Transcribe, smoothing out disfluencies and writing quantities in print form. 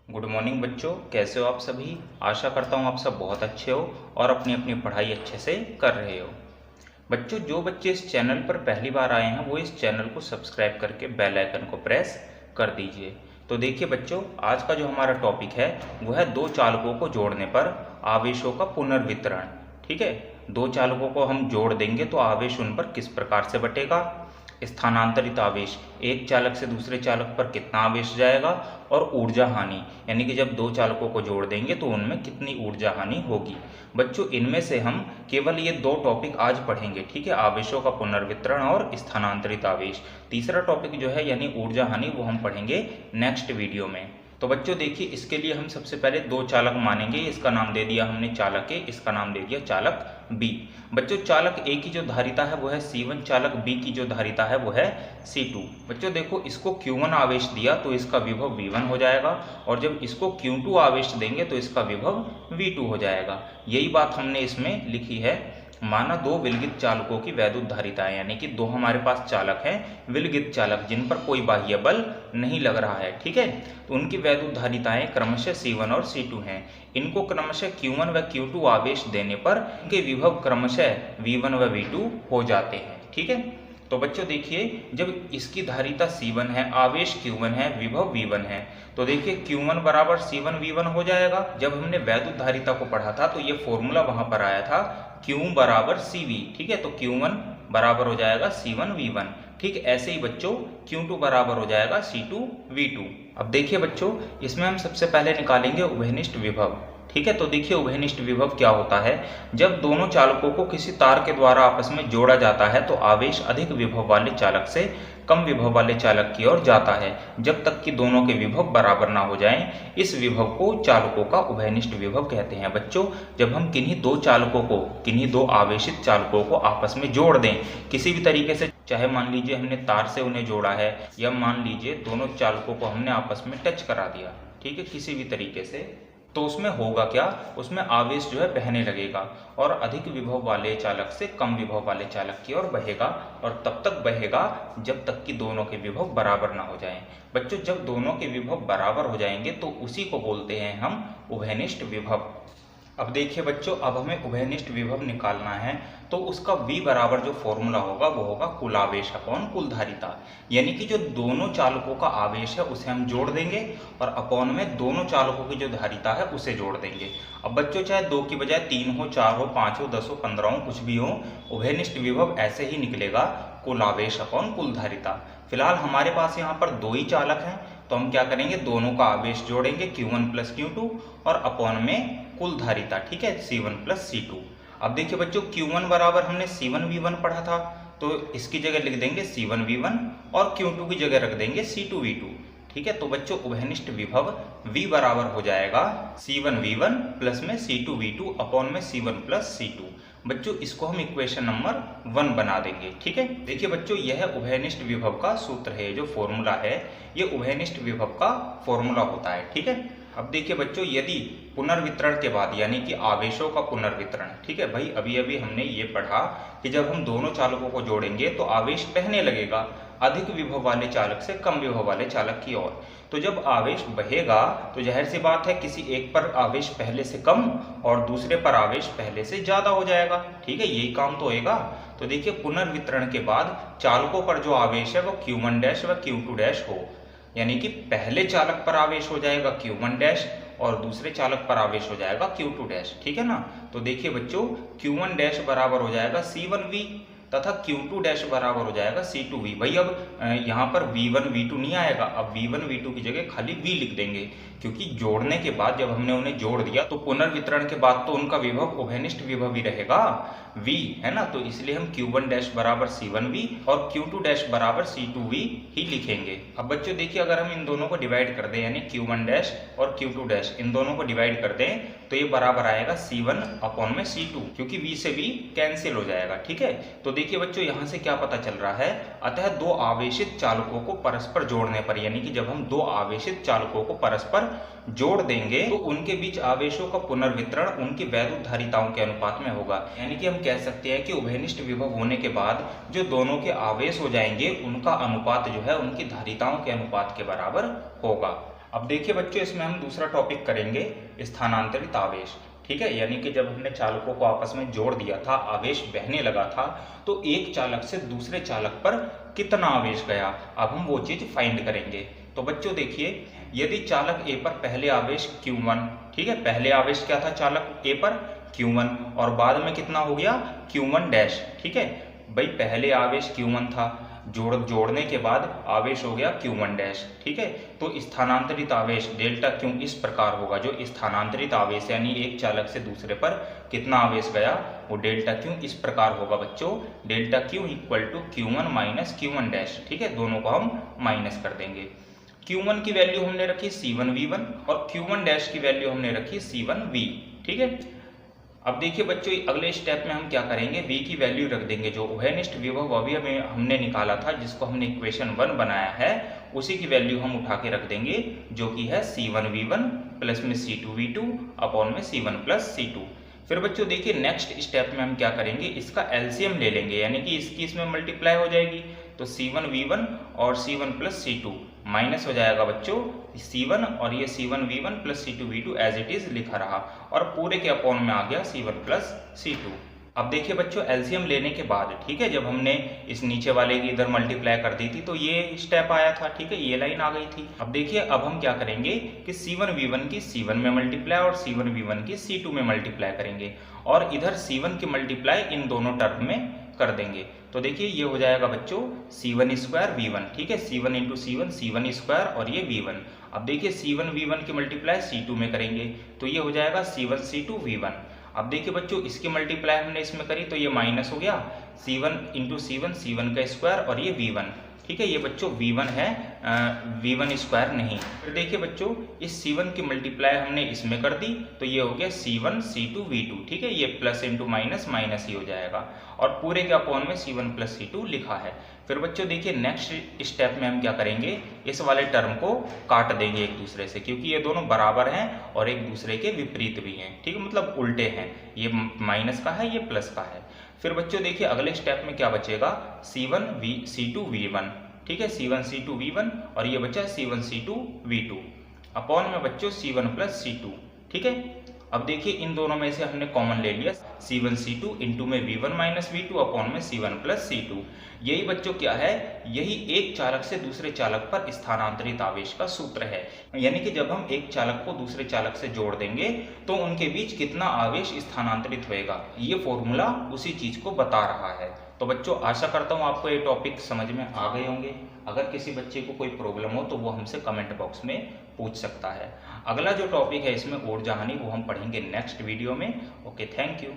Good morning बच्चों, कैसे हो आप सभी। आशा करता हूँ आप सब बहुत अच्छे हो और अपनी अपनी पढ़ाई अच्छे से कर रहे हो। बच्चों, जो बच्चे इस चैनल पर पहली बार आए हैं वो इस चैनल को सब्सक्राइब करके बेल आइकन को प्रेस कर दीजिए। तो देखिए बच्चों, आज का जो हमारा टॉपिक है वो है दो चालकों को जोड़ने पर आवेशों का पुनर्वितरण। ठीक है, दो चालकों को हम जोड़ देंगे तो आवेश उन पर किस प्रकार से बटेगा, स्थानांतरित आवेश एक चालक से दूसरे चालक पर कितना आवेश जाएगा, और ऊर्जा हानि यानी कि जब दो चालकों को जोड़ देंगे तो उनमें कितनी ऊर्जा हानि होगी। बच्चों, इनमें से हम केवल ये दो टॉपिक आज पढ़ेंगे। ठीक है, आवेशों का पुनर्वितरण और स्थानांतरित आवेश। तीसरा टॉपिक जो है यानी ऊर्जा हानि वो हम पढ़ेंगे नेक्स्ट वीडियो में। तो बच्चों देखिए, इसके लिए हम सबसे पहले दो चालक मानेंगे। इसका नाम दे दिया हमने चालक ए, इसका नाम दे दिया चालक बी। बच्चों, चालक ए की जो धारिता है वो है C1, चालक बी की जो धारिता है वो है C2। बच्चों देखो, इसको Q1 आवेश दिया तो इसका विभव V1 हो जाएगा, और जब इसको Q2 आवेश देंगे तो इसका विभव V2 हो जाएगा। यही बात हमने इसमें लिखी है। माना दो विलगित चालकों की वैद्युत धारिताएं, यानी कि दो हमारे पास चालक हैं विलगित चालक जिन पर कोई बाह्य बल नहीं लग रहा है। ठीक है, तो उनकी वैद्युत धारिताएं क्रमशः C1 और C2 हैं। इनको क्रमशः Q1 व Q2 आवेश देने पर इनके विभव क्रमशः V1 व V2 हो जाते हैं। ठीक है, तो बच्चों देखिए, जब इसकी धारिता C1 है, आवेश Q1 है, विभव V1 है, तो देखिए Q1 बराबर C1 V1 हो जाएगा। जब हमने वैद्युत धारिता को पढ़ा था तो ये फॉर्मूला वहां पर आया था Q बराबर CV। ठीक है, तो Q1 बराबर हो जाएगा C1 V1। ठीक, ऐसे ही बच्चों Q2 बराबर हो जाएगा C2 V2। अब देखिए बच्चों, इसमें हम सबसे पहले निकालेंगे उभयनिष्ठ विभव। ठीक है, तो देखिए उभयनिष्ठ विभव क्या होता है। जब दोनों चालकों को किसी तार के द्वारा आपस में जोड़ा जाता है तो आवेश अधिक विभव वाले चालक से कम विभव वाले चालक की ओर जाता है जब तक कि दोनों के विभव बराबर ना हो जाएं। इस विभव को चालकों का उभयनिष्ठ विभव कहते हैं। बच्चों, जब हम किन्हीं दो चालकों को, किन्हीं दो आवेशित चालकों को आपस में जोड़ दें किसी भी तरीके से, चाहे मान लीजिए हमने तार से उन्हें जोड़ा है या मान लीजिए दोनों चालकों को हमने आपस में टच करा दिया, ठीक है, किसी भी तरीके से, तो उसमें होगा क्या, उसमें आवेश जो है बहने लगेगा और अधिक विभव वाले चालक से कम विभव वाले चालक की ओर बहेगा, और तब तक बहेगा जब तक कि दोनों के विभव बराबर ना हो जाएं। बच्चों, जब दोनों के विभव बराबर हो जाएंगे तो उसी को बोलते हैं हम उभयनिष्ठ विभव। अब देखिए बच्चों, अब हमें उभयनिष्ठ विभव निकालना है तो उसका V बराबर जो फॉर्मूला होगा वो होगा कुल आवेश अपॉन कुल धारिता। यानी कि जो दोनों चालकों का आवेश है उसे हम जोड़ देंगे और अपॉन में दोनों चालकों की जो धारिता है उसे जोड़ देंगे। अब बच्चों, चाहे दो की बजाय 3 हो, 4 हो, 5 हो, 10 हो, 15 हो, कुछ भी हो, उभयनिष्ठ विभव ऐसे ही निकलेगा, कुल आवेश अपॉन कुल धारिता। फिलहाल हमारे पास यहाँ पर दो ही चालक हैं तो हम क्या करेंगे, दोनों का आवेश जोड़ेंगे Q1 प्लस Q2 और अपॉन में कुल धारिता। ठीक है, C1 प्लस C2। अब देखिए बच्चों, Q1 बराबर हमने C1 V1 पढ़ा था तो इसकी जगह लिख देंगे C1 V1 और Q2 की जगह रख देंगे C2 V2। ठीक है, तो बच्चों उभयनिष्ठ विभव V बराबर हो जाएगा C1 V1 प्लस में C2 V2 अपॉन में C1 प्लस C2। बच्चों, इसको हम इक्वेशन नंबर 1 बना देंगे। ठीक है, देखिए बच्चों, यह उभयनिष्ठ विभव का सूत्र है, जो फॉर्मूला है ये उभयनिष्ठ विभव का फॉर्मूला होता है। ठीक है, अब देखिए बच्चों, यदि पुनर्वितरण के बाद यानी कि आवेशों का पुनर्वितरण, ठीक है भाई, अभी अभी हमने ये पढ़ा कि जब हम दोनों चालकों को जोड़ेंगे तो आवेश बहने लगेगा अधिक विभव वाले चालक से कम विभव वाले चालक की ओर। तो जब आवेश बहेगा तो जाहिर सी बात है किसी एक पर आवेश पहले से कम और दूसरे पर आवेश पहले से ज्यादा हो जाएगा। ठीक है, यही काम तो होएगा। तो देखिए, पुनर्वितरण के बाद चालकों पर जो आवेश है वो Q1 डैश व Q2 डैश हो, यानी कि पहले चालक पर आवेश हो जाएगा Q1 डैश और दूसरे चालक पर आवेश हो जाएगा Q2 डैश। ठीक है ना, तो देखिए बच्चों, Q1 डैश बराबर हो जाएगा C1V तथा Q2 डैश बराबर हो जाएगा C2V। भाई अब यहाँ पर V1 V2 नहीं आएगा, अब V1 V2 की जगह खाली V लिख देंगे, क्योंकि जोड़ने के बाद जब हमने उन्हें जोड़ दिया तो पुनर्वितरण के बाद तो उनका विभव उभयनिष्ठ विभव ही रहेगा V, है ना, तो इसलिए हम Q1 डैश बराबर C1V और Q2 डैश बराबर C2V ही लिखेंगे। अब बच्चों देखिए, अगर हम इन दोनों को डिवाइड कर दें यानी Q1 डैश और Q2 डैश, इन दोनों को डिवाइड कर दें तो ये बराबर आएगा C1 अपॉन में C2, क्योंकि V से V कैंसिल हो जाएगा। ठीक है, तो देखिए बच्चों, यहाँ से क्या पता चल रहा है, अतः दो आवेशित चालकों को परस्पर जोड़ने पर, यानी कि जब हम दो आवेशित चालकों को परस्पर जोड़ देंगे तो उनके बीच आवेशों का पुनर्वितरण उनकी वैद्युत धारिताओं के अनुपात में होगा। यानी कि हम कह सकते हैं कि उभयनिष्ठ विभव होने के बाद जो दोनों के आवेश हो जाएंगे उनका अनुपात जो है उनकी धारिताओं के अनुपात के बराबर होगा। अब देखिए बच्चों, इसमें हम दूसरा टॉपिक करेंगे स्थानांतरित आवेश। ठीक है, यानी कि जब हमने चालकों को आपस में जोड़ दिया था, आवेश बहने लगा था, तो एक चालक से दूसरे चालक पर कितना आवेश गया, अब हम वो चीज फाइंड करेंगे। तो बच्चों देखिए, यदि चालक ए पर पहले आवेश Q1, ठीक है, पहले आवेश क्या था चालक ए पर Q1, और बाद में कितना हो गया Q1 डैश। ठीक है भाई, पहले आवेश Q1 था, जोड़ने के बाद आवेश हो गया Q1 डैश। ठीक है, तो स्थानांतरित आवेश डेल्टा Q इस प्रकार होगा, जो स्थानांतरित आवेश यानी एक चालक से दूसरे पर कितना आवेश गया, वो डेल्टा Q इस प्रकार होगा बच्चों, delta Q equal to Q1 minus Q1 dash. ठीक है, दोनों को हम माइनस कर देंगे। Q1 की वैल्यू हमने रखी C1V1 और Q1 डैश की वैल्यू हमने रखी C1V। ठीक है, अब देखिए बच्चों, अगले स्टेप में हम क्या करेंगे, V की वैल्यू रख देंगे, जो उभयनिष्ठ विभव अभी हमें हमने निकाला था, जिसको हमने इक्वेशन 1 बनाया है, उसी की वैल्यू हम उठा के रख देंगे, जो कि है C1V1 प्लस में C2V2 अपॉन में C1 प्लस C2। फिर बच्चों देखिए, नेक्स्ट स्टेप में हम क्या करेंगे, इसका एलसीएम ले लेंगे, यानी कि इसकी इसमें मल्टीप्लाई हो जाएगी, तो C1V1 और C1 प्लस C2 माइनस हो जाएगा बच्चों C1, और ये C1V1 plus C2V2 as it is लिखा रहा, और पूरे के अपॉन में आ गया C1 प्लस C2। अब देखिए बच्चों, एलसीएम लेने के बाद, ठीक है, जब हमने इस नीचे वाले की इधर मल्टीप्लाई कर दी थी, तो ये स्टेप आया था। ठीक है, ये लाइन आ गई थी। अब देखिए, अब हम क्या करेंगे कि C1V1 की C1 में मल्टीप्लाई और C1V1 की C2 में मल्टीप्लाई करेंगे, और इधर C1 की मल्टीप्लाई इन दोनों टर्म में कर देंगे। तो देखिए, ये हो जाएगा बच्चों C1 स्क्वायर V1। ठीक है, C1 इंटू C1 स्क्वायर, और ये V1। अब देखिए, C1V1 की मल्टीप्लाई C2 में करेंगे, तो ये हो जाएगा C1 C2 V1। अब देखिए बच्चों, इसकी मल्टीप्लाई हमने इसमें करी, तो ये माइनस हो गया C1 इंटू C1 का स्क्वायर, और ये V1। ठीक है, ये बच्चों V1 है, V1 स्क्वायर नहीं। फिर देखिए बच्चों, इस C1 की मल्टीप्लाई हमने इसमें कर दी, तो ये हो गया C1 C2 V2। ठीक है, ये प्लस इंटू माइनस माइनस ही हो जाएगा, और पूरे के अपॉन में C1 प्लस C2 लिखा है। फिर बच्चों देखिए, नेक्स्ट स्टेप में हम क्या करेंगे, इस वाले टर्म को काट देंगे एक दूसरे से, क्योंकि ये दोनों बराबर हैं और एक दूसरे के विपरीत भी हैं। ठीक है, मतलब उल्टे हैं, ये माइनस का है, ये प्लस का है। फिर बच्चों देखिए, अगले स्टेप में क्या बचेगा, C2 V1। ठीक है, C1 C2 V1, और ये बचा C1 C2 V2 अपॉन में बच्चों C1 प्लस C2। ठीक है, अब देखिए, इन दोनों में से हमने कॉमन ले लिया, C1 C2 इंटू में V1 माइनस V2 अपॉन में C1 प्लस C2। यही बच्चों क्या है, यही एक चालक से दूसरे चालक पर स्थानांतरित आवेश का सूत्र है। यानी कि जब हम एक चालक को दूसरे चालक से जोड़ देंगे, तो उनके बीच कितना आवेश स्थानांतरित होएगा, ये फॉर्मूला उसी चीज को बता रहा है। तो बच्चों, आशा करता हूँ आपको ये टॉपिक समझ में आ गए होंगे। अगर किसी बच्चे को कोई प्रॉब्लम हो तो वो हमसे कमेंट बॉक्स में पूछ सकता है। अगला जो टॉपिक है इसमें ऊर्जा हानि, वो हम पढ़ेंगे नेक्स्ट वीडियो में। Okay, thank you.